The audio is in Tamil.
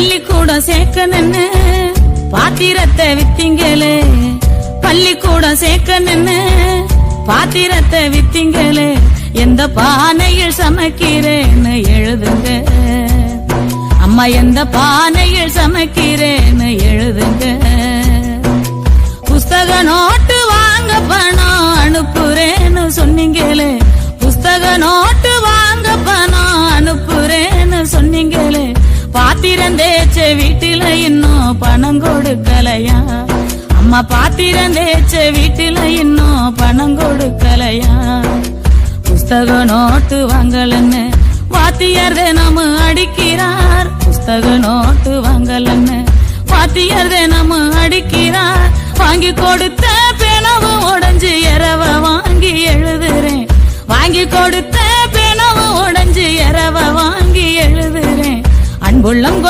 பள்ளிக்கூடம் சேர்க்கணுன்னு பாத்திரத்தை வித்தீங்களே, பள்ளிக்கூடம் சேர்க்கணுன்னு பாத்திரத்தை வித்தீங்களே, எந்த பானையில் சமைக்கிறேன்னு எழுதுங்க அம்மா, எந்த பானையில் சமைக்கிறேன்னு எழுதுங்க. புஸ்தக நோட்டு வாங்க பணம் அனுப்புறேன்னு சொன்னீங்களே, புஸ்தக நோட்டு வாங்க பணம் அனுப்புறேன்னு சொன்னீங்களே, பாத்திரம் தேய்ச்ச வீட்டில இன்னும் பணம் கொடுக்கலையா அம்மா, பாத்திரம் தேய்ச்ச வீட்டில இன்னும் பணம் கொடுக்கலையா. புஸ்தக நோட்டு வாங்கலன்னு வாத்தியார் தினமு அடிக்கிறார், புஸ்தக நோட்டு வாங்கலன்னு வாத்தியார் தினமு அடிக்கிறார். வாங்கி கொடுத்த பேனவு உடைஞ்சு இரவ வாங்கி எழுதுறேன், வாங்கி கொடுத்த பேனவு உடைஞ்சு இரவ வாங்கி எழுதுறேன். அன்புள்ளம்